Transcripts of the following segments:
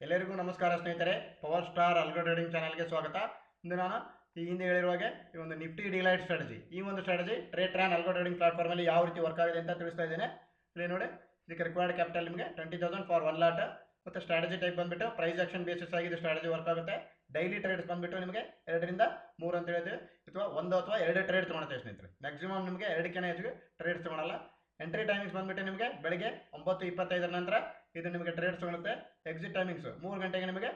ಎಲ್ಲರಿಗೂ ನಮಸ್ಕಾರ ಸ್ನೇಹಿತರೆ. ಪವರ್ ಸ್ಟಾರ್ ಅಲ್ಗೋ ಟ್ರೇಡಿಂಗ್ ಚಾನಲ್ಗೆ ಸ್ವಾಗತ. ಇಂದು ನಾನು ಈ ಹಿಂದೆ ಹೇಳಿರುವಾಗೆ ಈ ಒಂದು ನಿಫ್ಟಿ ಡಿಲೈಟ್ ಸ್ಟ್ರಾಟಜಿ, ಈ ಒಂದು ಸ್ಟ್ರಾಟಜಿ ಟ್ರೇಡ್ ಅಲ್ಗೋ ಟ್ರೇಡಿಂಗ್ ಪ್ಲಾಟ್ಫಾರ್ಮಲ್ಲಿ ಯಾವ ರೀತಿ ವರ್ಕ್ ಆಗಿದೆ ಅಂತ ತಿಳಿಸ್ತಾ ಇದ್ದೇನೆ. ಇಲ್ಲಿ ನೋಡಿ, ಇದಕ್ಕೆ ರಿಕ್ವೈರ್ಡ್ ಕ್ಯಾಪಿಟಲ್ ನಿಮಗೆ 20,000 ಫಾರ್ 1 ಲಾಟ್. ಮತ್ತು ಸ್ಟ್ರಾಟಜಿ ಟೈಪ್ ಬಂದುಬಿಟ್ಟು ಪ್ರೈಸ್ ಆಕ್ಷನ್ ಬೇಸಿಸ್ ಆಗಿ ಇದು ಸ್ಟ್ರಾಟಜಿ ವರ್ಕ್ ಆಗುತ್ತೆ. ಡೈಲಿ ಟ್ರೇಡ್ಸ್ ಬಂದುಬಿಟ್ಟು ನಿಮಗೆ 2ರಿಂದ 3 ಅಂತ ಹೇಳಿದ್ವಿ, ಅಥವಾ 1 ಅಥವಾ 2 ಟ್ರೇಡ್ ತೊಗೊಳುತ್ತೆ ಸ್ನೇಹಿತರೆ. ಮ್ಯಾಕ್ಸಿಮಮ್ ನಿಮಗೆ 2ಕ್ಕಿಂತ ಹೆಚ್ಚಿಗೆ ಟ್ರೇಡ್ಸ್ ತೊಗೊಳಲ್ಲ. ಎಂಟ್ರಿ ಟೈಮಿಂಗ್ಸ್ ಬಂದುಬಿಟ್ಟು ನಿಮಗೆ ಬೆಳಗ್ಗೆ 9:25 ನಂತರ ಇದು ನಿಮಗೆ ಟ್ರೇಡ್ಸ್ ತೊಗೊಳುತ್ತೆ. ಎಕ್ಸಿಟ್ ಟೈಮಿಂಗ್ಸ್ 3 ಗಂಟೆಗೆ ನಿಮಗೆ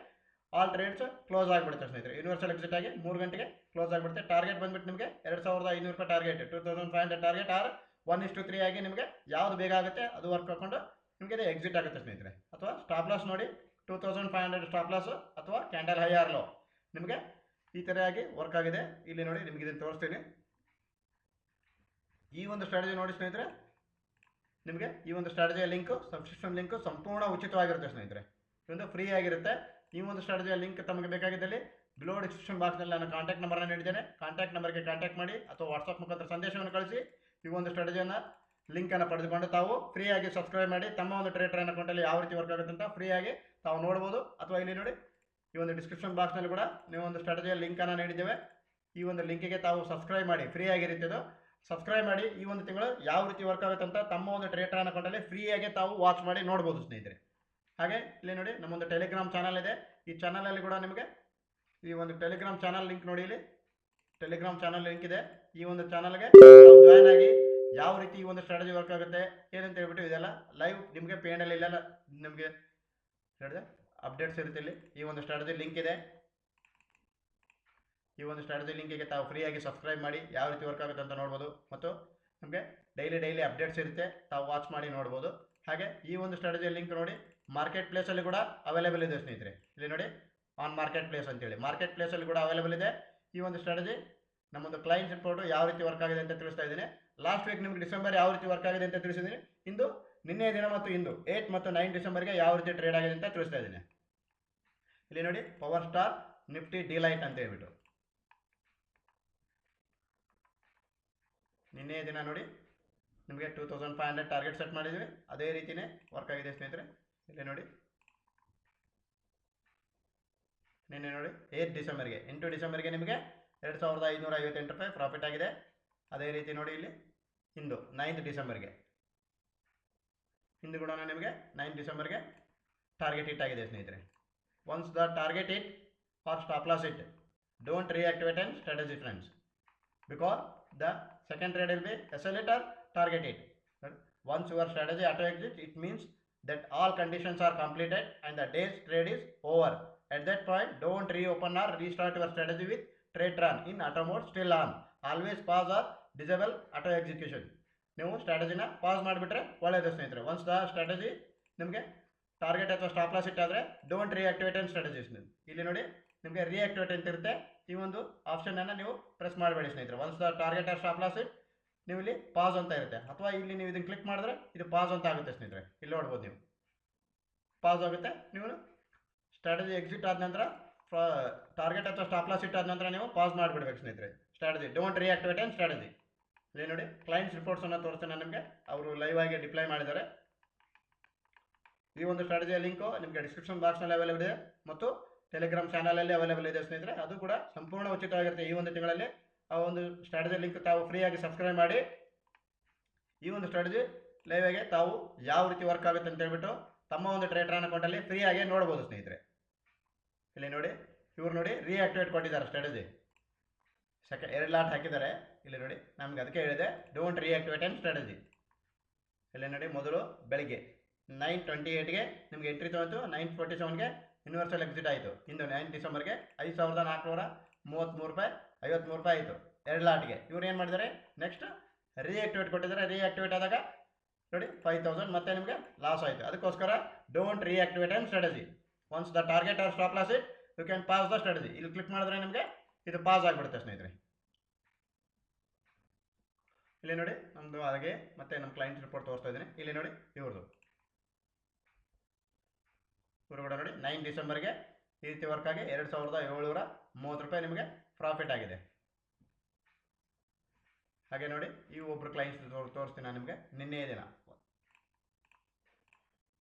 ಆಲ್ ಟ್ರೇಡ್ಸ್ ಕ್ಲೋಸ್ ಆಗಿಬಿಡುತ್ತೆ ಸ್ನೇಹಿತರೆ. ಯೂನಿವರ್ಸಲ್ ಎಕ್ಸಿಟ್ ಆಗಿ 3 ಗಂಟೆಗೆ ಕ್ಲೋಸ್ ಆಗಿಬಿಡುತ್ತೆ. ಟಾರ್ಗೆಟ್ ಬಂದುಬಿಟ್ಟು ನಿಮಗೆ 2,500 ರೂಪಾಯಿ ಟಾರ್ಗೆಟ್, 2,500 ಟಾರ್ಗೆಟ್ ಆರ್ 1:3 ಆಗಿ ನಿಮಗೆ ಯಾವುದು ಬೇಗ ಆಗುತ್ತೆ ಅದು ವರ್ಕ್ ಹಾಕೊಂಡು ನಿಮಗೆ ಇದು ಎಕ್ಸಿಟ್ ಆಗುತ್ತೆ ಸ್ನೇಹಿತರೆ. ಅಥವಾ ಸ್ಟಾಪ್ ಲಾಸ್ ನೋಡಿ, 2,500 ಸ್ಟಾಪ್ ಲಾಸ್ ಅಥವಾ ಕ್ಯಾಂಡಲ್ ಹೈ ಆರ್ ಲೋ ನಿಮಗೆ ಈ ಥರ ಆಗಿ ವರ್ಕ್ ಆಗಿದೆ. ಇಲ್ಲಿ ನೋಡಿ, ನಿಮಗೆ ಇದನ್ನು ತೋರಿಸ್ತೀನಿ. ಈ ಒಂದು ಸ್ಟ್ರಾಟಜಿ ನೋಡಿ ಸ್ನೇಹಿತರೆ, ನಿಮಗೆ ಈ ಒಂದು ಸ್ಟ್ರಾಟಜಿಯ ಲಿಂಕ್, ಸಬ್ಸ್ಕ್ರಿಪ್ಷನ್ ಲಿಂಕ್ ಸಂಪೂರ್ಣ ಉಚಿತವಾಗಿರುತ್ತೆ ಸ್ನೇಹಿತರೆ. ಇದೊಂದು ಫ್ರೀ ಆಗಿರುತ್ತೆ. ಈ ಒಂದು ಸ್ಟ್ರಾಟಜಿಯ ಲಿಂಕ್ ತಮಗೆ ಬೇಕಾಗಿದ್ದಲ್ಲಿ ಬಿಲೋ ಡಿಸ್ಕ್ರಿಪ್ಷನ್ ಬಾಕ್ಸ್ನಲ್ಲಿ ನಾನು ಕಾಂಟ್ಯಾಕ್ಟ್ ನಂಬರ್ನ ನೀಡಿದ್ದೇನೆ. ಕಾಂಟ್ಯಾಕ್ಟ್ ನಂಬರ್ಗೆ ಕಾಂಟ್ಯಾಕ್ಟ್ ಮಾಡಿ ಅಥವಾ ವಾಟ್ಸಪ್ ಮುಖಾಂತರ ಸಂದೇಶವನ್ನು ಕಳಿಸಿ ಈ ಒಂದು ಸ್ಟ್ರಾಟಜಿಯನ್ನು ಲಿಂಕನ್ನು ಪಡೆದುಕೊಂಡು ತಾವು ಫ್ರೀಯಾಗಿ ಸಬ್ಸ್ಕ್ರೈಬ್ ಮಾಡಿ ತಮ್ಮ ಒಂದು ಟ್ರೇಡರ್ ಅಕೌಂಟಲ್ಲಿ ಯಾವ ರೀತಿ ವರ್ಕ್ ಆಗುತ್ತೆ ಅಂತ ಫ್ರೀಯಾಗಿ ತಾವು ನೋಡ್ಬೋದು. ಅಥವಾ ಇಲ್ಲಿ ನೋಡಿ, ಈ ಒಂದು ಡಿಸ್ಕ್ರಿಪ್ಷನ್ ಬಾಕ್ಸ್ನಲ್ಲಿ ಕೂಡ ನೀವು ಒಂದು ಸ್ಟ್ರಾಟಜಿಯ ಲಿಂಕನ್ನು ನೀಡಿದ್ದೇವೆ. ಈ ಒಂದು ಲಿಂಕಿಗೆ ತಾವು ಸಬ್ಸ್ಕ್ರೈಬ್ ಮಾಡಿ, ಫ್ರೀ ಆಗಿರುತ್ತೆ ಇದು. ಸಬ್ಸ್ಕ್ರೈಬ್ ಮಾಡಿ ಈ ಒಂದು ತಿಂಗಳು ಯಾವ ರೀತಿ ವರ್ಕ್ ಆಗುತ್ತೆ ಅಂತ ತಮ್ಮ ಒಂದು ಟ್ರೇಡರ್ ಅಕೌಂಟಲ್ಲಿ ಫ್ರೀಯಾಗಿ ತಾವು ವಾಚ್ ಮಾಡಿ ನೋಡ್ಬೋದು ಸ್ನೇಹಿತರೆ. ಹಾಗೆ ಇಲ್ಲಿ ನೋಡಿ, ನಮ್ಮೊಂದು ಟೆಲಿಗ್ರಾಮ್ ಚಾನಲ್ ಇದೆ. ಈ ಚಾನಲಲ್ಲಿ ಕೂಡ ನಿಮಗೆ ಈ ಒಂದು ಟೆಲಿಗ್ರಾಮ್ ಚಾನಲ್ ಲಿಂಕ್ ನೋಡಿ, ಇಲ್ಲಿ ಟೆಲಿಗ್ರಾಮ್ ಚಾನಲ್ ಲಿಂಕ್ ಇದೆ. ಈ ಒಂದು ಚಾನಲ್ಗೆ ತಾವು ಜಾಯ್ನ್ ಆಗಿ ಯಾವ ರೀತಿ ಈ ಒಂದು ಸ್ಟ್ರಾಟಜಿ ವರ್ಕ್ ಆಗುತ್ತೆ ಏನಂತ ಹೇಳ್ಬಿಟ್ಟು ಇದೆಲ್ಲ ಲೈವ್ ನಿಮಗೆ ಪೇನಲ್ಲಿ ಇಲ್ಲೆಲ್ಲ ನಿಮಗೆ ಹೇಳಿದೆ ಅಪ್ಡೇಟ್ಸ್ ಇರುತ್ತೆ. ಇಲ್ಲಿ ಈ ಒಂದು ಸ್ಟ್ರಾಟಜಿ ಲಿಂಕ್ ಇದೆ. ಈ ಒಂದು ಸ್ಟ್ರಾಟಜಿ ಲಿಂಕಿಗೆ ತಾವು ಫ್ರೀಯಾಗಿ ಸಬ್ಸ್ಕ್ರೈಬ್ ಮಾಡಿ ಯಾವ ರೀತಿ ವರ್ಕ್ ಆಗುತ್ತೆ ಅಂತ ನೋಡ್ಬೋದು. ಮತ್ತು ನಿಮಗೆ ಡೈಲಿ ಅಪ್ಡೇಟ್ಸ್ ಇರುತ್ತೆ, ತಾವು ವಾಚ್ ಮಾಡಿ ನೋಡ್ಬೋದು. ಹಾಗೆ ಈ ಒಂದು ಸ್ಟ್ರಾಟಜಿಯ ಲಿಂಕ್ ನೋಡಿ, ಮಾರ್ಕೆಟ್ ಪ್ಲೇಸಲ್ಲಿ ಕೂಡ ಅವೈಲೇಬಲ್ ಇದೆ ಸ್ನೇಹಿತರೆ. ಇಲ್ಲಿ ನೋಡಿ, ಆನ್ ಮಾರ್ಕೆಟ್ ಪ್ಲೇಸ್ ಅಂತೇಳಿ ಮಾರ್ಕೆಟ್ ಪ್ಲೇಸಲ್ಲಿ ಕೂಡ ಅವೈಲೇಬಲ್ ಇದೆ. ಈ ಒಂದು ಸ್ಟ್ರಾಟಜಿ ನಮ್ಮೊಂದು ಕ್ಲೈಂಟ್ ರಿಪೋರ್ಟು ಯಾವ ರೀತಿ ವರ್ಕ್ ಆಗಿದೆ ಅಂತ ತಿಳಿಸ್ತಾ ಇದ್ದೀನಿ. ಲಾಸ್ಟ್ ವೀಕ್ ನಿಮಗೆ ಡಿಸೆಂಬರ್ ಯಾವ ರೀತಿ ವರ್ಕ್ ಆಗಿದೆ ಅಂತ ತಿಳಿಸಿದ್ದೀನಿ. ಇಂದು ನಿನ್ನೆ ದಿನ ಮತ್ತು ಇಂದು 8 ಮತ್ತು 9 ಡಿಸೆಂಬರ್ಗೆ ಯಾವ ರೀತಿ ಟ್ರೇಡ್ ಆಗಿದೆ ಅಂತ ತಿಳಿಸ್ತಾ ಇದ್ದೀನಿ. ಇಲ್ಲಿ ನೋಡಿ, ಪವರ್ ಸ್ಟಾರ್ ನಿಫ್ಟಿ ಡಿಲೈಟ್ ಅಂತ ಹೇಳ್ಬಿಟ್ಟು ನಿನ್ನೆ ದಿನ ನೋಡಿ ನಿಮಗೆ 2,500 ಟಾರ್ಗೆಟ್ ಸೆಟ್ ಮಾಡಿದ್ವಿ. ಅದೇ ರೀತಿಯೇ ವರ್ಕ್ ಆಗಿದೆ ಸ್ನೇಹಿತರೆ. ಇಲ್ಲಿ ನೋಡಿ, ನಿನ್ನೆ ನೋಡಿ 8 ಡಿಸೆಂಬರ್ಗೆ ನಿಮಗೆ 2,558 ರೂಪಾಯಿ ಪ್ರಾಫಿಟ್ ಆಗಿದೆ. ಅದೇ ರೀತಿ ನೋಡಿ, ಇಲ್ಲಿ ಇಂದು 9 ಡಿಸೆಂಬರ್ಗೆ, ಇಂದು ಕೂಡ ನಿಮಗೆ 9 ಡಿಸೆಂಬರ್ಗೆ ಟಾರ್ಗೆಟ್ ಹಿಟ್ ಆಗಿದೆ ಸ್ನೇಹಿತರೆ. Once the target hit or stop loss hit, don't reactivate and strategy friends, because the second trade will be SL hit or target hit. Once your strategy auto exit, it means that all conditions are completed and the day's trade is over. At that point, don't reopen or restart your strategy with trade run in auto mode still on. Always pause or disable auto execution. ನೀವು ಸ್ಟ್ರಾಟಜಿನ pass ಮಾಡಿಬಿಟ್ರೆ ಒಳ್ಳೆಯದು ಸ್ನೇಹಿತರೆ. Once the strategy ನಿಮಗೆ target ಅಥವಾ stop loss hit ಆದರೆ don't reactivate and strategies. ಇಲ್ಲಿ ನೋಡಿ, ನಿಮಗೆ ರಿಯಾಕ್ಟಿವೇಟ್ ಅಂತ ಇರುತ್ತೆ. ಈ ಒಂದು ಆಪ್ಷನನ್ನು ನೀವು ಪ್ರೆಸ್ ಮಾಡಬೇಡಿ ಸ್ನೇಹಿತರೆ. Once the target or stop loss hit, ನೀವು ಇಲ್ಲಿ ಪಾಸ್ ಅಂತ ಇರುತ್ತೆ. ಅಥವಾ ಇಲ್ಲಿ ನೀವು ಇದನ್ನು ಕ್ಲಿಕ್ ಮಾಡಿದ್ರೆ ಇದು ಪಾಸ್ ಅಂತ ಆಗುತ್ತೆ ಸ್ನೇಹಿತರೆ. ಇಲ್ಲಿ ನೋಡ್ಬೋದು, ನೀವು ಪಾಸ್ ಆಗುತ್ತೆ. ನೀವು ಸ್ಟ್ರಾಟಜಿ ಎಕ್ಸಿಟ್ ಆದ ನಂತರ ಟಾರ್ಗೆಟ್ ಅಥವಾ ಸ್ಟಾಪ್ ಲಾಸ್ ಹಿಟ್ ಆದ ನಂತರ ನೀವು ಪಾಸ್ ಮಾಡಿಬಿಡ್ಬೇಕು ಸ್ನೇಹಿತರೆ. Strategy don't reactivate and strategy. ಇಲ್ಲಿ ನೋಡಿ, ಕ್ಲೈಂಟ್ಸ್ ರಿಪೋರ್ಟ್ಸನ್ನು ತೋರಿಸ್ತೇನೆ ನಿಮಗೆ. ಅವರು ಲೈವ್ ಆಗಿ ಡಿಪ್ಲೈ ಮಾಡಿದ್ದಾರೆ. ಈ ಒಂದು ಸ್ಟ್ರಾಟಜಿಯ ಲಿಂಕು ನಿಮಗೆ ಡಿಸ್ಕ್ರಿಪ್ಷನ್ ಬಾಕ್ಸ್ನಲ್ಲಿ ಅವೈಲೇಬಲ್ ಇದೆ ಮತ್ತು ಟೆಲಿಗ್ರಾಮ್ ಚಾನಲಲ್ಲಿ ಅವೈಲೇಬಲ್ ಇದೆ ಸ್ನೇಹಿತರೆ. ಅದು ಕೂಡ ಸಂಪೂರ್ಣ ಉಚಿತವಾಗಿರುತ್ತೆ. ಈ ಒಂದು ತಿಂಗಳಲ್ಲಿ ಆ ಒಂದು ಸ್ಟ್ರಾಟಜಿ ಲಿಂಕ್ ತಾವು ಫ್ರೀಯಾಗಿ ಸಬ್ಸ್ಕ್ರೈಬ್ ಮಾಡಿ ಈ ಒಂದು ಸ್ಟ್ರಾಟಜಿ ಲೈವ್ ಆಗಿ ತಾವು ಯಾವ ರೀತಿ ವರ್ಕ್ ಆಗುತ್ತೆ ಅಂತ ಹೇಳ್ಬಿಟ್ಟು ತಮ್ಮ ಒಂದು ಟ್ರೇಡರ್ ಅಕೌಂಟಲ್ಲಿ ಫ್ರೀಯಾಗಿ ನೋಡ್ಬೋದು ಸ್ನೇಹಿತರೆ. ಇಲ್ಲಿ ನೋಡಿ, ಇವ್ರು ನೋಡಿ ರಿಯಾಕ್ಟಿವೇಟ್ ಕೊಟ್ಟಿದ್ದಾರೆ ಸ್ಟ್ರಾಟಜಿ. 2 ಲಾಟ್ ಹಾಕಿದ್ದಾರೆ. ಇಲ್ಲಿ ನೋಡಿ, ನಮ್ಗೆ ಅದಕ್ಕೆ ಹೇಳಿದೆ ಡೋಂಟ್ ರಿಯಾಕ್ಟಿವೇಟ್ ಅಂಡ್ ಸ್ಟ್ರಾಟಜಿ. ಇಲ್ಲಿ ನೋಡಿ, ಮೊದಲು ಬೆಳಿಗ್ಗೆ 9:28ಗೆ ನಿಮಗೆ ಎಂಟ್ರಿ ತೊಗೊಂತು, 9:47ಗೆ ಯೂನಿವರ್ಸಲ್ ಎಕ್ಸಿಟ್ ಆಯಿತು. ಇಂದು 9 ಡಿಸೆಂಬರ್ಗೆ 5,433 ರೂಪಾಯಿ 53 ರೂಪಾಯಿ ಆಯಿತು 2 ಲಾಟ್ಗೆ. ಇವ್ರು ಏನು ಮಾಡಿದ್ದಾರೆ, ನೆಕ್ಸ್ಟ್ ರಿಯಾಕ್ಟಿವೇಟ್ ಕೊಟ್ಟಿದ್ದಾರೆ. ರಿಯಾಕ್ಟಿವೇಟ್ ಆದಾಗ ನೋಡಿ 5,000 ಮತ್ತೆ ನಿಮಗೆ ಲಾಸ್ ಆಯಿತು. ಅದಕ್ಕೋಸ್ಕರ don't reactivate and strategy. Once the target or stop loss it, you can pass the strategy. ಇಲ್ಲಿ ಕ್ಲಿಕ್ ಮಾಡಿದ್ರೆ ನಿಮಗೆ ಇದು ಪಾಸ್ ಆಗಿಬಿಡುತ್ತೆ ಸ್ನೇಹಿತರೆ. ಇಲ್ಲಿ ನೋಡಿ, ನಮ್ಮದು ಹಾಗೆ ಮತ್ತೆ ನಮ್ಮ ಕ್ಲೈಂಟ್ ರಿಪೋರ್ಟ್ ತೋರಿಸ್ತಾ ಇದ್ದೀನಿ. ಇಲ್ಲಿ ನೋಡಿ, ಇವರು ಕೂಡ ನೋಡಿ 9 ಡಿಸೆಂಬರ್ಗೆ ಈ ರೀತಿ ವರ್ಕ್ ಆಗಿ 2,730 ರೂಪಾಯಿ ನಿಮಗೆ ಪ್ರಾಫಿಟ್ ಆಗಿದೆ. ಹಾಗೆ ನೋಡಿ, ಈ ಒಬ್ಬರು ಕ್ಲೈಂಟ್ಸ್ ತೋರಿಸ್ತೀನಿ ನಾನು ನಿಮಗೆ. ನಿನ್ನೆ ದಿನ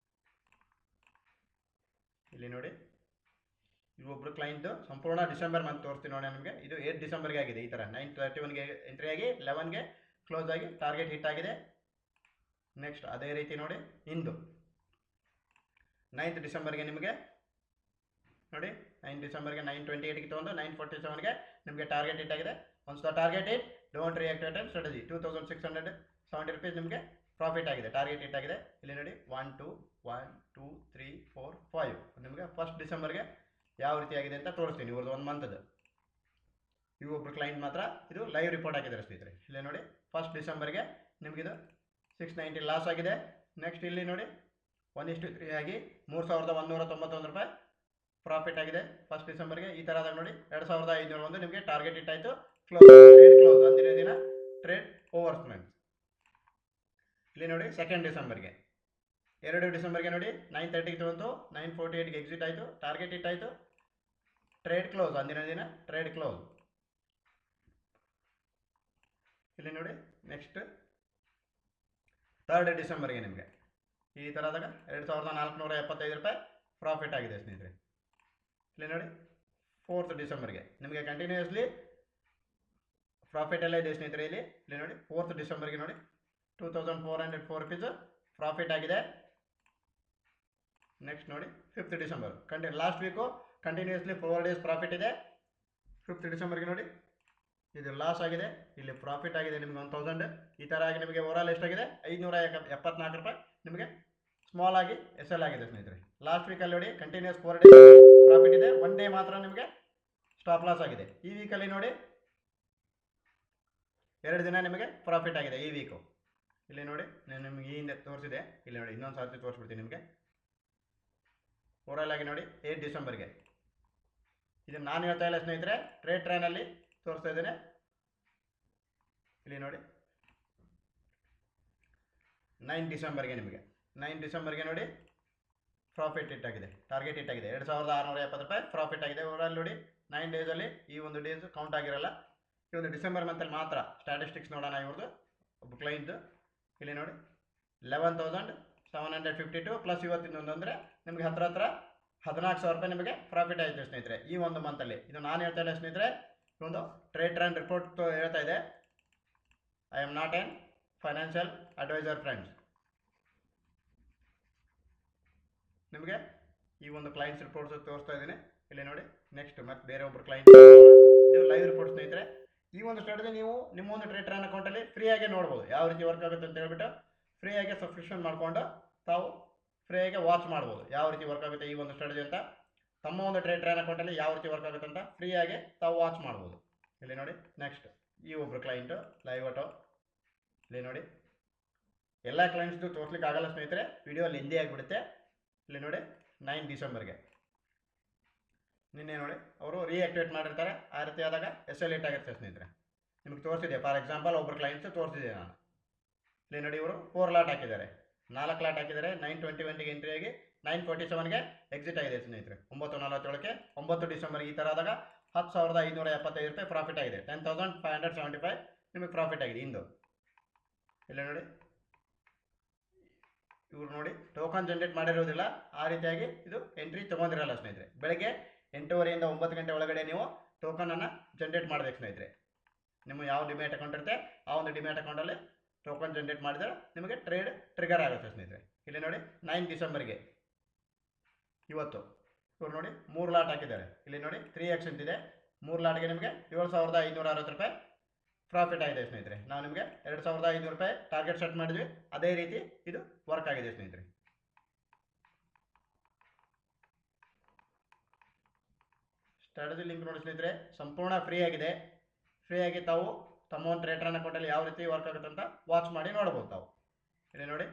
ಇಲ್ಲಿ ನೋಡಿ ಒಬ್ಬರು ಕ್ಲೈಂಟ್ದು ಸಂಪೂರ್ಣ ಡಿಸೆಂಬರ್ ಮಂತ್ ತೋರಿಸ್ತೀನಿ ನೋಡಿ ನಿಮಗೆ. ಇದು 8 ಡಿಸೆಂಬರ್ಗೆ ಆಗಿದೆ ಈ ಥರ. 9/31ಗೆ ಎಂಟ್ರಿ ಆಗಿ 11ಗೆ ಕ್ಲೋಸ್ ಆಗಿ ಟಾರ್ಗೆಟ್ ಹಿಟ್ ಆಗಿದೆ. ನೆಕ್ಸ್ಟ್ ಅದೇ ರೀತಿ ನೋಡಿ ಇಂದು 9th ಡಿಸೆಂಬರ್ಗೆ ನಿಮಗೆ ನೋಡಿ 9 ಡಿಸೆಂಬರ್ಗೆ 9/28ಗೆ ತೊಗೊಂಡು 9/47ಗೆ ನಿಮಗೆ ಟಾರ್ಗೆಟ್ ಹಿಟ್ ಆಗಿದೆ. Once the target hit don't react at and strategy 2670 rupees ನಿಮಗೆ ಪ್ರಾಫಿಟ್ ಆಗಿದೆ, ಟಾರ್ಗೆಟ್ ಹಿಟ್ ಆಗಿದೆ. ಇಲ್ಲಿ ನೋಡಿ 1 2 3 4 5 ನಿಮಗೆ 1st ಡಿಸೆಂಬರ್ಗೆ ಯಾವ ರೀತಿ ಆಗಿದೆ ಅಂತ ತೋರಿಸ್ತೀನಿ. ಇವ್ರದ್ದು 1 ಮಂತ್ದು ಒಬ್ಬರು ಕ್ಲೈಂಟ್ ಮಾತ್ರ ಇದು ಲೈವ್ ರಿಪೋರ್ಟ್ ಆಗಿದ್ದಾರೆ ಸ್ನೇಹಿತರೆ. ಇಲ್ಲಿ ನೋಡಿ 1st ಡಿಸೆಂಬರ್ಗೆ ನಿಮಗಿದು 690 ಲಾಸ್ ಆಗಿದೆ. ನೆಕ್ಸ್ಟ್ ಇಲ್ಲಿ ನೋಡಿ 1:3 ಆಗಿ 3191 ರೂಪಾಯಿ ಪ್ರಾಫಿಟ್ ಆಗಿದೆ 1st ಡಿಸೆಂಬರ್ಗೆ. ಈ ಥರದಾಗ ನೋಡಿ 2501 ನಿಮಗೆ ಟಾರ್ಗೆಟ್ ಹಿಟ್ ಆಯಿತು, ಟ್ರೇಡ್ ಕ್ಲೋಸ್, ಅಂದಿನ ದಿನ ಟ್ರೇಡ್ ಓವರ್ಸ್ ಫ್ರೆಂಡ್ಸ್. ಇಲ್ಲಿ ನೋಡಿ 2nd ಡಿಸೆಂಬರ್ಗೆ 2 ಡಿಸೆಂಬರ್ಗೆ ನೋಡಿ 9:30ಗೆ ತೊಗೊಂತು 9:48ಗೆ ಎಕ್ಸಿಟ್ ಆಯಿತು, ಟಾರ್ಗೆಟ್ ಹಿಟ್ ಆಯಿತು, ಟ್ರೇಡ್ ಕ್ಲೋಸ್, ಅಂದಿನ ದಿನ ಟ್ರೇಡ್ ಕ್ಲೋಸ್. ಇಲ್ಲಿ ನೋಡಿ ನೆಕ್ಸ್ಟ್ 3rd ಡಿಸೆಂಬರ್ಗೆ ನಿಮಗೆ ಈ ಥರದಾಗ 2475 ರೂಪಾಯಿ ಪ್ರಾಫಿಟ್ ಆಗಿದೆ ಸ್ನೇಹಿತರೆ. ಇಲ್ಲಿ ನೋಡಿ 4th ಡಿಸೆಂಬರ್ಗೆ ನಿಮಗೆ ಕಂಟಿನ್ಯೂಸ್ಲಿ ಪ್ರಾಫಿಟ್ ಎಲ್ಲ ಇದೆ ಸ್ನೇಹಿತರೆ. ಇಲ್ಲಿ ನೋಡಿ 4th ಡಿಸೆಂಬರ್ಗೆ ನೋಡಿ 2404 ರೂಪೀಸ್ ಪ್ರಾಫಿಟ್ ಆಗಿದೆ. ನೆಕ್ಸ್ಟ್ ನೋಡಿ 5th December last week continuously 4 days profit ಇದೆ. 5th ಡಿಸೆಂಬರ್ಗೆ ನೋಡಿ ಇದು ಲಾಸ್ ಆಗಿದೆ, ಇಲ್ಲಿ ಪ್ರಾಫಿಟ್ ಆಗಿದೆ ನಿಮಗೆ 1000. ಈ ಥರ ಆಗಿ ನಿಮಗೆ ಓವರಾಲ್ ಎಷ್ಟಾಗಿದೆ 574 ರೂಪಾಯಿ ನಿಮಗೆ ಸ್ಮಾಲ್ ಆಗಿ SL ಆಗಿದೆ ಸ್ನೇಹಿತರೆ. ಲಾಸ್ಟ್ ವೀಕಲ್ಲಿ ನೋಡಿ ಕಂಟಿನ್ಯೂಸ್ 4 ಡೇಸ್ ಪ್ರಾಫಿಟ್ ಇದೆ, 1 ಡೇ ಮಾತ್ರ ನಿಮಗೆ ಸ್ಟಾಪ್ ಲಾಸ್ ಆಗಿದೆ. ಈ ವೀಕಲ್ಲಿ ನೋಡಿ 2 ದಿನ ನಿಮಗೆ ಪ್ರಾಫಿಟ್ ಆಗಿದೆ ಈ ವೀಕು. ಇಲ್ಲಿ ನೋಡಿ ನಾನು ನಿಮಗೆ ಈ ಹಿಂದೆ ತೋರಿಸಿದೆ, ಇಲ್ಲಿ ನೋಡಿ ಇನ್ನೊಂದು ಸರ್ತಿ ತೋರಿಸ್ಬಿಡ್ತೀನಿ ನಿಮಗೆ. ಓವರಾಲ್ ಆಗಿ ನೋಡಿ 8 ಡಿಸೆಂಬರ್ಗೆ ಇದು ನಾನು ಹೇಳ್ತಾ ಇಲ್ಲ ಸ್ನೇಹಿತರೆ, ಟ್ರೇಡ್ ಟ್ರೈನಲ್ಲಿ ತೋರಿಸ್ತಾ ಇದ್ದೇನೆ. ಇಲ್ಲಿ ನೋಡಿ 9 ಡಿಸೆಂಬರ್ಗೆ ನಿಮಗೆ 9 ಡಿಸೆಂಬರ್ಗೆ ನೋಡಿ ಪ್ರಾಫಿಟ್ ಹಿಟ್ ಆಗಿದೆ, ಟಾರ್ಗೆಟ್ ಹಿಟ್ ಆಗಿದೆ, 2670 ರೂಪಾಯಿ ಪ್ರಾಫಿಟ್ ಆಗಿದೆ. ಓವರಾಲ್ ನೋಡಿ 9 ಡೇಸಲ್ಲಿ ಈ ಒಂದು ಡೇಸ್ ಕೌಂಟ್ ಆಗಿರಲ್ಲ, ಈ ಒಂದು ಡಿಸೆಂಬರ್ ಮಂತಲ್ಲಿ ಮಾತ್ರ ಸ್ಟ್ಯಾಟಿಸ್ಟಿಕ್ಸ್ ನೋಡೋಣ ಇವ್ರದ್ದು ಒಬ್ಬ ಕ್ಲೈಂಟ್ದು. ಇಲ್ಲಿ ನೋಡಿ 11,752 ಪ್ಲಸ್ ಇವತ್ತಿನೊಂದು ಅಂದರೆ ನಿಮಗೆ ಹತ್ರ 14,000 ರೂಪಾಯಿ ನಿಮಗೆ ಪ್ರಾಫಿಟ್ ಆಯಿತು ಸ್ನೇಹಿತರೆ ಈ ಒಂದು ಮಂತಲ್ಲಿ. ಇದು ನಾನು ಹೇಳ್ತಾ ಇಲ್ಲ ಸ್ನೇಹಿತರೆ, ಒಂದು ಟ್ರೇಡ್ ಟ್ರೆಂಡ್ ರಿಪೋರ್ಟ್ ಹೇಳ್ತಾ ಇದೆ. I am not an financial advisor friends. ನಿಮಗೆ ಈ ಒಂದು ಕ್ಲೈಂಟ್ಸ್ ರಿಪೋರ್ಟ್ಸ್ ತೋರಿಸ್ತಾ ಇದ್ದೀನಿ. ಇಲ್ಲಿ ನೋಡಿ ನೆಕ್ಸ್ಟ್ ಮತ್ತೆ ಬೇರೆ ಒಬ್ಬರು ಕ್ಲೈಂಟ್ ಇದು ಲೈವ್ ರಿಪೋರ್ಟ್ ಸ್ನೇಹಿತರೆ. ಈ ಒಂದು ಸ್ಟ್ರಾಟಜಿ ನೀವು ನಿಮ್ಮ ಒಂದು ಟ್ರೇಡ್ ಟ್ರೈನ್ ಅಕೌಂಟಲ್ಲಿ ಫ್ರೀಯಾಗಿ ನೋಡ್ಬೋದು, ಯಾವ ರೀತಿ ವರ್ಕ್ ಆಗುತ್ತೆ ಅಂತ ಹೇಳ್ಬಿಟ್ಟು ಫ್ರೀಯಾಗಿ ಸಬ್ಸ್ಕ್ರಿಪ್ಷನ್ ಮಾಡಿಕೊಂಡು ತಾವು ಫ್ರೀಯಾಗಿ ವಾಚ್ ಮಾಡ್ಬೋದು ಯಾವ ರೀತಿ ವರ್ಕ್ ಆಗುತ್ತೆ ಈ ಒಂದು ಸ್ಟ್ರಾಟಜಿ ಅಂತ. ತಮ್ಮ ಒಂದು ಟ್ರೇಡ್ ಟ್ರೈನ್ ಅಕೌಂಟಲ್ಲಿ ಯಾವ ರೀತಿ ವರ್ಕ್ ಆಗುತ್ತೆ ಅಂತ ಫ್ರೀಯಾಗಿ ತಾವು ವಾಚ್ ಮಾಡ್ಬೋದು. ಇಲ್ಲಿ ನೋಡಿ ನೆಕ್ಸ್ಟ್ ಈ ಒಬ್ಬರು ಕ್ಲೈಂಟು ಲೈವ್ ಆಟೋ. ಇಲ್ಲಿ ನೋಡಿ ಎಲ್ಲ ಕ್ಲೈಂಟ್ಸ್ದು ತೋರಿಸ್ಲಿಕ್ಕೆ ಆಗಲ್ಲ ಸ್ನೇಹಿತರೆ, ವಿಡಿಯೋಲ್ಲಿ ಹಿಂದಿ ಆಗಿಬಿಡುತ್ತೆ. ಇಲ್ಲಿ ನೋಡಿ 9 ಡಿಸೆಂಬರ್ಗೆ ನಿನ್ನೆ ನೋಡಿ ಅವರು ರೀಆಕ್ಟಿವೇಟ್ ಮಾಡಿರ್ತಾರೆ, ಆ ರೀತಿ ಆದಾಗ SL ಹಿಟ್ ಆಗಿರುತ್ತೆ ಸ್ನೇಹಿತರೆ. ನಿಮಗೆ ತೋರಿಸಿದೆ, ಫಾರ್ ಎಕ್ಸಾಂಪಲ್ ಒಬ್ಬರು ಕ್ಲೈಂಟ್ಸ್ ತೋರಿಸಿದೆ ನಾನು. ಇಲ್ಲಿ ನೋಡಿ ಇವರು 4 ಲಾಟ್ ಹಾಕಿದ್ದಾರೆ, 4 ಲಾಟ್ ಹಾಕಿದ್ದಾರೆ. 9/21ಗೆ ಎಂಟ್ರಿ ಆಗಿ 9/47ಗೆ ಎಕ್ಸಿಟ್ ಆಗಿದೆ ಸ್ನೇಹಿತರೆ. 9/47ಕ್ಕೆ 9 ಡಿಸೆಂಬರ್ ಈ ಥರ ಆದಾಗ 10,575 ರೂಪಾಯಿ ಪ್ರಾಫಿಟ್ ಆಗಿದೆ. 10,575 ನಿಮಗೆ ಪ್ರಾಫಿಟ್ ಆಗಿದೆ ಇಂದು. ಇಲ್ಲಿ ನೋಡಿ ಇವರು ನೋಡಿ ಟೋಕನ್ ಜನ್ರೇಟ್ ಮಾಡಿರೋದಿಲ್ಲ, ಆ ರೀತಿಯಾಗಿ ಇದು ಎಂಟ್ರಿ ತೊಗೊಂಡಿರಲ್ಲ ಸ್ನೇಹಿತರೆ. ಬೆಳಗ್ಗೆ 8:30ಯಿಂದ 9 ಗಂಟೆ ಒಳಗಡೆ ನೀವು ಟೋಕನನ್ನು ಜನ್ರೇಟ್ ಮಾಡಬೇಕು ಸ್ನೇಹಿತರೆ. ನಿಮ್ಮ ಯಾವ ಡಿಮ್ಯಾಟ್ ಅಕೌಂಟ್ ಇರುತ್ತೆ ಆ ಒಂದು ಡಿಮ್ಯಾಟ್ ಅಕೌಂಟಲ್ಲಿ ಟೋಕನ್ ಜನ್ರೇಟ್ ಮಾಡಿದರೆ ನಿಮಗೆ ಟ್ರೇಡ್ ಟ್ರಿಗರ್ ಆಗುತ್ತೆ ಸ್ನೇಹಿತರೆ. ಇಲ್ಲಿ ನೋಡಿ 9 ಡಿಸೆಂಬರ್ಗೆ ಇವತ್ತು ಇವರು ನೋಡಿ 3 ಲಾಟ್ ಹಾಕಿದ್ದಾರೆ. ಇಲ್ಲಿ ನೋಡಿ 3x ಅಂತಿದೆ, 3 ಲಾಟ್ಗೆ ನಿಮಗೆ 7,560 ರೂಪಾಯಿ ಪ್ರಾಫಿಟ್ ಆಗಿದೆ ಸ್ನೇಹಿತರೆ. ನಾವು ನಿಮಗೆ 2,500 ರೂಪಾಯಿ ಟಾರ್ಗೆಟ್ ಸೆಟ್ ಮಾಡಿದ್ವಿ, ಅದೇ ರೀತಿ ಇದು ವರ್ಕ್ ಆಗಿದೆ ಸ್ನೇಹಿತರೆ. ಸ್ಟ್ರಾಟಜಿ ಲಿಂಕ್ ನೋಡಿ ಸ್ನೇಹಿತರೆ, ಸಂಪೂರ್ಣ ಫ್ರೀ ಆಗಿದೆ. ಫ್ರೀಯಾಗಿ ತಾವು ತಮ್ಮ ಒಂದು ಟ್ರೇಡ್ ಟ್ರೈನ್ ಅಕೌಂಟಲ್ಲಿ ಯಾವ ರೀತಿ ವರ್ಕ್ ಆಗುತ್ತೆ ಅಂತ ವಾಚ್ ಮಾಡಿ ನೋಡ್ಬೋದು ತಾವು. ಇಲ್ಲಿ ನೋಡಿ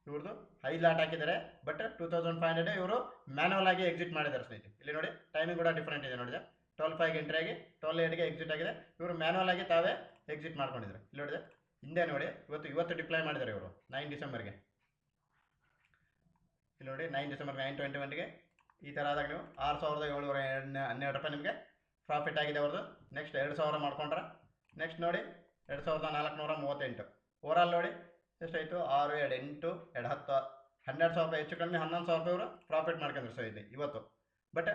ಇವ್ರದ್ದು 5 ಲಾಟ್ ಹಾಕಿದ್ದಾರೆ, ಬಟ್ 2,500 ಇವರು ಮ್ಯಾನುವಲ್ ಆಗಿ ಎಕ್ಸಿಟ್ ಮಾಡಿದ್ದಾರೆ ಸ್ನೇಹಿತರೆ. ಇಲ್ಲಿ ನೋಡಿ ಟೈಮಿಂಗ್ ಕೂಡ ಡಿಫ್ರೆಂಟ್ ಇದೆ ನೋಡಿದೆ. 12:05ಗೆ ಎಂಟ್ರಿ ಆಗಿ 12:08ಗೆ ಎಕ್ಸಿಟ್ ಆಗಿದೆ. ಇವರು ಮ್ಯಾನುವಲ್ ಆಗಿ ತಾವೇ ಎಕ್ಸಿಟ್ ಮಾಡ್ಕೊಂಡಿದ್ದಾರೆ. ಇಲ್ಲಿ ನೋಡಿದೆ ಹಿಂದೆ ನೋಡಿ ಇವತ್ತು ಡಿಪ್ಲಾಯ್ ಮಾಡಿದ್ದಾರೆ ಇವರು 9 ಡಿಸೆಂಬರ್ಗೆ. ಇಲ್ಲಿ ನೋಡಿ 9 ಡಿಸೆಂಬರ್ 9/21ಗೆ ಈ ಥರ ಆದಾಗ ನೀವು 6,712 ರೂಪಾಯಿ ನಿಮಗೆ ಪ್ರಾಫಿಟ್ ಆಗಿದೆ ಅವ್ರದ್ದು. ನೆಕ್ಸ್ಟ್ 2,000 ಮಾಡ್ಕೊಂಡ್ರೆ ನೆಕ್ಸ್ಟ್ ನೋಡಿ 2,438. ಓವರಾಲ್ ನೋಡಿ ಎಷ್ಟಾಯಿತು 6, 2, 8, 2, 10, 12,000 ಹೆಚ್ಚು ಕಡಿಮೆ 11,000 ಇವರು ಪ್ರಾಫಿಟ್ ಮಾಡ್ಕೊಂಡ್ರು ಸೊ ಇಲ್ಲಿ ಇವತ್ತು. ಬಟ್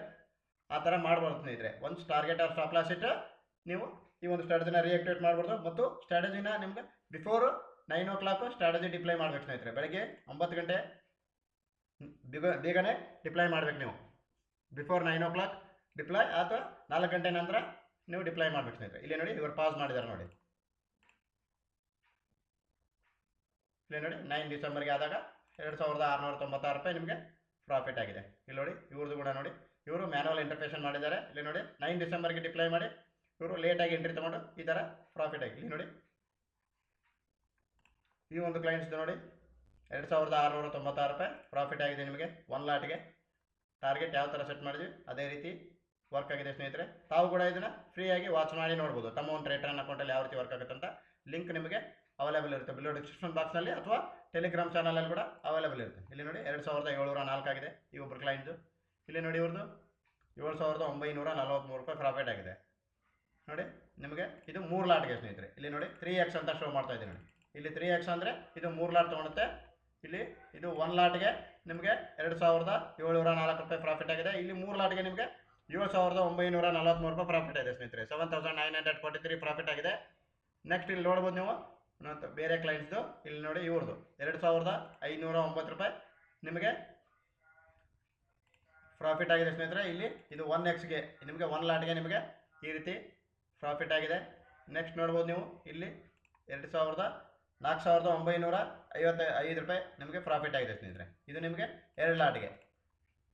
ಆ ಥರ ಮಾಡ್ಬಾರ್ದು ಸ್ನೇಹಿತರೆ. ಒಂದು ಟಾರ್ಗೆಟ್ ಆರ್ ಸ್ಟಾಪ್ ಲಾಸ್ ಇಟ್ಟು ನೀವು ಈ ಒಂದು ಸ್ಟ್ರಾಟಜಿನ ರಿಯಾಕ್ಟಿವೇಟ್ ಮಾಡ್ಬಾರ್ದು. ಮತ್ತು ಸ್ಟ್ರಾಟಜಿನ ನಿಮ್ಗೆ ಬಿಫೋರ್ 9 o'clock ಸ್ಟ್ರಾಟಜಿ ಡಿಪ್ಲೈ ಮಾಡ್ಬೇಕು ಸ್ನೇಹಿತರೆ. ಬೆಳಗ್ಗೆ 9 ಗಂಟೆ ಬೇಗನೆ ಡಿಪ್ಲೈ ಮಾಡ್ಬೇಕು ನೀವು. ಬಿಫೋರ್ 9 o'clock ಡಿಪ್ಲೈ ಅಥವಾ 4 ಗಂಟೆ ನಂತರ ನೀವು ಡಿಪ್ಲೈ ಮಾಡ್ಬೇಕು ಸ್ನೇಹಿತರೆ. ಇಲ್ಲಿ ನೋಡಿ ಇವರು ಪಾಸ್ ಮಾಡಿದ್ದಾರೆ ನೋಡಿ. ಇಲ್ಲಿ ನೋಡಿ 9 ಡಿಸೆಂಬರ್ಗೆ ಆದಾಗ 2,696 ರೂಪಾಯಿ ನಿಮಗೆ ಪ್ರಾಫಿಟ್ ಆಗಿದೆ. ಇಲ್ಲಿ ನೋಡಿ ಇವ್ರದ್ದು ಕೂಡ ನೋಡಿ, ಇವರು ಮ್ಯಾನುವಲ್ ಇಂಟರ್ಫೇಷನ್ ಮಾಡಿದ್ದಾರೆ. ಇಲ್ಲಿ ನೋಡಿ 9 ಡಿಸೆಂಬರ್ಗೆ ಡಿಪ್ಲೈ ಮಾಡಿ ಇವರು ಲೇಟಾಗಿ ಎಂಟ್ರಿ ತೊಗೊಂಡು ಈ ಥರ ಪ್ರಾಫಿಟ್ ಆಗಿ ಇಲ್ಲಿ ನೋಡಿ ಈ ಒಂದು ಕ್ಲೈಂಟ್ಸ್ದು ನೋಡಿ 2,696 ರೂಪಾಯಿ ಪ್ರಾಫಿಟ್ ಆಗಿದೆ ನಿಮಗೆ 1 ಲಾಟ್ಗೆ. ಟಾರ್ಗೆಟ್ ಯಾವ ಥರ ಸೆಟ್ ಮಾಡಿದ್ವಿ ಅದೇ ರೀತಿ ವರ್ಕ್ ಆಗಿದೆ ಸ್ನೇಹಿತರೆ. ತಾವು ಕೂಡ ಇದನ್ನು ಫ್ರೀಯಾಗಿ ವಾಚ್ ಮಾಡಿ ನೋಡ್ಬೋದು. ತಮ್ಮ ಒಂದು ಟ್ರೇಟರ್ ಅಕೌಂಟಲ್ಲಿ ಯಾವ ರೀತಿ ವರ್ಕ್ ಆಗುತ್ತೆ ಅಂತ ಲಿಂಕ್ ನಿಮಗೆ ಅವೈಲೇಬಲ್ ಇರುತ್ತೆ ಬಿಲೋ ಡಿಸ್ಕ್ರಿಪ್ಷನ್ ಬಾಕ್ಸ್ನಲ್ಲಿ ಅಥವಾ ಟೆಲಿಗ್ರಾಮ್ ಚಾನಲಲ್ಲಿ ಕೂಡ ಅವೈಲೇಬಲ್ ಇರುತ್ತೆ. ಇಲ್ಲಿ ನೋಡಿ 2,704 ಆಗಿದೆ ಈ ಒಬ್ಬರು ಕ್ಲೈಂಟ್ದು. ಇಲ್ಲಿ ನೋಡಿ ಇವ್ರದ್ದು 7,943 ರೂಪಾಯಿ ಪ್ರಾಫಿಟ್ ಆಗಿದೆ ನೋಡಿ. ನಿಮಗೆ ಇದು 3 ಲಾಟ್ಗೆ ಸ್ನೇಹಿತರೆ. ಇಲ್ಲಿ ನೋಡಿ 3x ಅಂತ ಶೋ ಮಾಡ್ತಾ ಇದೆ ನೋಡಿ. ಇಲ್ಲಿ 3x ಅಂದರೆ ಇದು 3 ಲಾಟ್ ತೊಗೊಳುತ್ತೆ. ಇಲ್ಲಿ ಇದು 1 ಲಾಟ್ಗೆ ನಿಮಗೆ 2,704 ರೂಪಾಯಿ ಪ್ರಾಫಿಟ್ ಆಗಿದೆ. ಇಲ್ಲಿ 3 ಲಾಟ್ಗೆ ನಿಮಗೆ 7,943 ರೂಪಾಯಿ ಪ್ರಾಫಿಟ್ ಇದೆ ಸ್ನೇಹಿತರೆ. 7,943 ಪ್ರಾಫಿಟ್ ಆಗಿದೆ. ನೆಕ್ಸ್ಟ್ ಇಲ್ಲಿ ನೋಡ್ಬೋದು ನೀವು ಬೇರೆ ಕ್ಲೈಂಟ್ಸ್ದು. ಇಲ್ಲಿ ನೋಡಿ ಇವ್ರದ್ದು 2,509 ರೂಪಾಯಿ ನಿಮಗೆ ಪ್ರಾಫಿಟ್ ಆಗಿದೆ ಸ್ನೇಹಿತರೆ. ಇಲ್ಲಿ ಇದು 1xಗೆ ನಿಮಗೆ 1 ಲಾಟ್ಗೆ ನಿಮಗೆ ಈ ರೀತಿ ಪ್ರಾಫಿಟ್ ಆಗಿದೆ. ನೆಕ್ಸ್ಟ್ ನೋಡ್ಬೋದು ನೀವು ಇಲ್ಲಿ 4,955 ರೂಪಾಯಿ ನಿಮಗೆ ಪ್ರಾಫಿಟ್ ಆಗಿದೆ ಸ್ನೇಹಿತರೆ. ಇದು ನಿಮಗೆ 2 ಲಾಟ್ಗೆ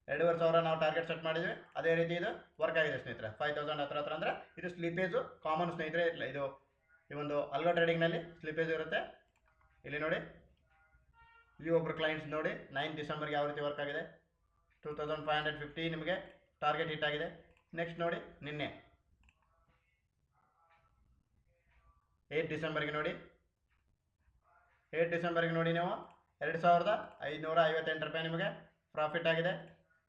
2,500 ನಾವು ಟಾರ್ಗೆಟ್ ಸೆಟ್ ಮಾಡಿದ್ವಿ. ಅದೇ ರೀತಿ ಇದು ವರ್ಕ್ ಆಗಿದೆ ಸ್ನೇಹಿತರೆ. 5,000 ಹತ್ರ ಅಂದರೆ ಇದು ಸ್ಲಿಪೇಜು ಕಾಮನ್ ಸ್ನೇಹಿತರೆ. ಇದು ಈ ಒಂದು ಅಲ್ಗೋ ಟ್ರೇಡಿಂಗ್ನಲ್ಲಿ ಸ್ಲಿಪೇಜ್ ಇರುತ್ತೆ. ಇಲ್ಲಿ ನೋಡಿ ಈ ಒಬ್ಬರು ಕ್ಲೈಂಟ್ಸ್ ನೋಡಿ 9 ಡಿಸೆಂಬರ್ಗೆ ಯಾವ ರೀತಿ ವರ್ಕ್ ಆಗಿದೆ. 2,550 ನಿಮಗೆ ಟಾರ್ಗೆಟ್ ಹಿಟ್ ಆಗಿದೆ. ನೆಕ್ಸ್ಟ್ ನೋಡಿ ನಿನ್ನೆ 8 ಡಿಸೆಂಬರ್ಗೆ ನೋಡಿ 8 ಡಿಸೆಂಬರ್ಗೆ ನೋಡಿ ನೀವು 2,558 ರೂಪಾಯಿ ನಿಮಗೆ ಪ್ರಾಫಿಟ್ ಆಗಿದೆ.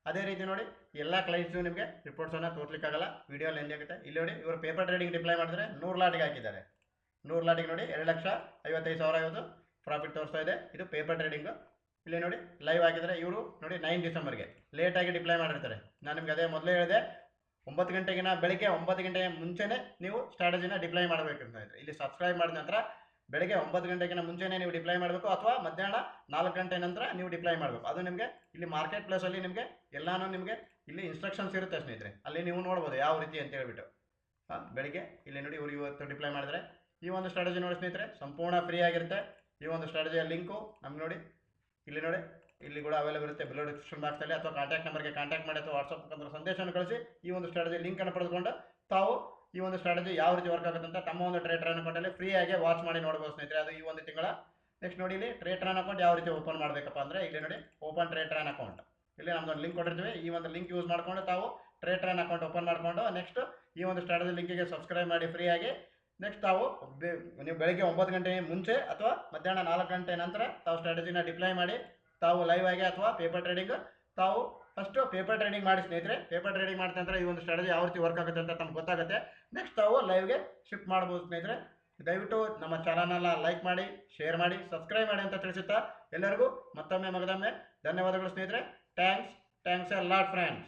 ಅದೇ ರೀತಿ ನೋಡಿ ಎಲ್ಲ ಕ್ಲೈಂಟ್ಸು ನಿಮಗೆ ರಿಪೋರ್ಟ್ಸನ್ನು ತೋರಿಸ್ಲಿಕ್ಕಾಗಲ್ಲ, ವಿಡಿಯೋ ಲೆಂದಿ ಆಗುತ್ತೆ. ಇಲ್ಲಿ ನೋಡಿ ಇವರು ಪೇಪರ್ ಟ್ರೇಡಿಂಗ್ ಡಿಪ್ಲೈ ಮಾಡಿದ್ರೆ 100 ಲಾಟಿಗೆ ಹಾಕಿದ್ದಾರೆ. 100 ಲಾಟಿಗೆ ನೋಡಿ 2,55,000 ಇವತ್ತು ಪ್ರಾಫಿಟ್ ತೋರಿಸ್ತಾ ಇದೆ. ಇದು ಪೇಪರ್ ಟ್ರೇಡಿಂಗು. ಇಲ್ಲಿ ನೋಡಿ ಲೈವ್ ಆಗಿದ್ದಾರೆ ಇವರು ನೋಡಿ 9 ಡಿಸೆಂಬರ್ಗೆ ಲೇಟಾಗಿ ಡಿಪ್ಲೈ ಮಾಡಿರ್ತಾರೆ. ನಾನು ನಿಮ್ಗೆ ಅದೇ ಮೊದಲೇ ಹೇಳಿದೆ 9 ಗಂಟೆಗಿನ ಬೆಳಗ್ಗೆ 9 ಗಂಟೆಗೆ ಮುಂಚೆನೇ ನೀವು ಸ್ಟ್ರಾಟಜಿನ ಡಿಪ್ಲೈ ಮಾಡಬೇಕು ಅಂತ ಹೇಳಿದ್ರೆ. ಇಲ್ಲಿ ಸಬ್ಸ್ಕ್ರೈಬ್ ಮಾಡಿದ ನಂತರ ಬೆಳಗ್ಗೆ 9 ಗಂಟೆಗಿನ ಮುಂಚೆನೇ ನೀವು ಡಿಪ್ಲೈ ಮಾಡಬೇಕು ಅಥವಾ ಮಧ್ಯಾಹ್ನ 4 ಗಂಟೆ ನಂತರ ನೀವು ಡಿಪ್ಲೈ ಮಾಡಬೇಕು. ಅದು ನಿಮಗೆ ಇಲ್ಲಿ ಮಾರ್ಕೆಟ್ ಪ್ಲೇಸಲ್ಲಿ ನಿಮಗೆ ಎಲ್ಲನೂ ನಿಮಗೆ ಇಲ್ಲಿ ಇನ್ಸ್ಟ್ರಕ್ಷನ್ಸ್ ಇರುತ್ತೆ ಸ್ನೇಹಿತರೆ. ಅಲ್ಲಿ ನೀವು ನೋಡ್ಬೋದು ಯಾವ ರೀತಿ ಅಂತ ಹೇಳ್ಬಿಟ್ಟು. ಬೆಳಿಗ್ಗೆ ಇಲ್ಲಿ ನೋಡಿ ಇವರು ಇವತ್ತು ಡಿಪ್ಲೈ ಮಾಡಿದರೆ ಈ ಒಂದು ಸ್ಟ್ರಾಟಜಿ ನೋಡಿ ಸ್ನೇಹಿತರೆ ಸಂಪೂರ್ಣ ಫ್ರೀ ಆಗಿರುತ್ತೆ. ಈ ಒಂದು ಸ್ಟ್ರಾಟಜಿಯ ಲಿಂಕು ನಮ್ಗೆ ನೋಡಿ ಇಲ್ಲಿ ನೋಡಿ ಇಲ್ಲಿ ಕೂಡ ಅವೈಲೇಬಲ್ ಇರುತ್ತೆ ಬಿಲೋ ಡಿಸ್ಕ್ರಿಪ್ಷನ್ ಬಾಕ್ಸಲ್ಲಿ, ಅಥವಾ ಕಾಂಟ್ಯಾಕ್ಟ್ ನಂಬರ್ಗೆ ಕಾಂಟ್ಯಾಕ್ಟ್ ಮಾಡಿ ಅಥವಾ ವಾಟ್ಸಪ್ ಮುಖಾಂತರ ಸಂದೇಶವನ್ನು ಕಳಿಸಿ ಈ ಒಂದು ಸ್ಟ್ರಾಟಜಿ ಲಿಂಕನ್ನು ಪಡೆದುಕೊಂಡು ತಾವು ಈ ಒಂದು ಸ್ಟ್ರಾಟಜಿ ಯಾವ ರೀತಿ ವರ್ಕ್ ಆಗುತ್ತೆ ಅಂತ ತಮ್ಮ ಒಂದು ಟ್ರೇಟರ್ ಅಕೌಂಟಲ್ಲಿ ಫ್ರೀಯಾಗಿ ವಾಚ್ ಮಾಡಿ ನೋಡ್ಬೋದು ಸ್ನೇಹಿತರೆ. ಅದು ಈ ಒಂದು ತಿಂಗಳ. ನೆಕ್ಸ್ಟ್ ನೋಡಿ ಇಲ್ಲಿ ಟ್ರೇಟರ್ ಅಕೌಂಟ್ ಯಾವ ರೀತಿ ಓಪನ್ ಮಾಡಬೇಕಪ್ಪ ಅಂದರೆ ಇಲ್ಲಿ ನೋಡಿ ಓಪನ್ ಟ್ರೇಟರ್ ಅಕೌಂಟ್. ಇಲ್ಲಿ ನಮ್ದೊಂದು ಲಿಂಕ್ ಕೊಟ್ಟಿರ್ತೀವಿ. ಈ ಒಂದು ಲಿಂಕ್ ಯೂಸ್ ಮಾಡಿಕೊಂಡು ತಾವು ಟ್ರೇಟರ್ ಅಕೌಂಟ್ ಓಪನ್ ಮಾಡಿಕೊಂಡು ನೆಕ್ಸ್ಟ್ ಈ ಒಂದು ಸ್ಟ್ರಾಟಜಿ ಲಿಂಕಿಗೆ ಸಬ್ಸ್ಕ್ರೈಬ್ ಮಾಡಿ ಫ್ರೀಯಾಗಿ. ನೆಕ್ಸ್ಟ್ ತಾವು ನೀವು ಬೆಳಗ್ಗೆ 9 ಗಂಟೆ ಮುಂಚೆ ಅಥವಾ ಮಧ್ಯಾಹ್ನ 4 ಗಂಟೆ ನಂತರ ತಾವು ಸ್ಟ್ರಾಟಜಿನ ಡಿಪ್ಲೈ ಮಾಡಿ ತಾವು ಲೈವ್ ಆಗಿ ಅಥವಾ ಪೇಪರ್ ಟ್ರೇಡಿಂಗ್ ತಾವು ಫಸ್ಟು ಪೇಪರ್ ಟ್ರೇಡಿಂಗ್ ಮಾಡಿ ಸ್ನೇಹಿತರೆ. ಪೇಪರ್ ಟ್ರೇಡಿಂಗ್ ಮಾಡಿದ ನಂತರ ಈ ಒಂದು ಸ್ಟ್ರಾಟಜಿ ಯಾವ ರೀತಿ ವರ್ಕ್ ಆಗುತ್ತೆ ಅಂತ ತಮ್ಗೆ ಗೊತ್ತಾಗುತ್ತೆ. ನೆಕ್ಸ್ಟ್ ತಾವು ಲೈವ್ಗೆ ಶಿಫ್ಟ್ ಮಾಡ್ಬೋದು ಸ್ನೇಹಿತರೆ. ದಯವಿಟ್ಟು ನಮ್ಮ ಚಾನಲ್ನ ಲೈಕ್ ಮಾಡಿ, ಶೇರ್ ಮಾಡಿ, ಸಬ್ಸ್ಕ್ರೈಬ್ ಮಾಡಿ ಅಂತ ತಿಳಿಸುತ್ತಾ ಎಲ್ಲರಿಗೂ ಮತ್ತೊಮ್ಮೆ ಮಗದೊಮ್ಮೆ ಧನ್ಯವಾದಗಳು ಸ್ನೇಹಿತರೆ. Thanks A lot friends.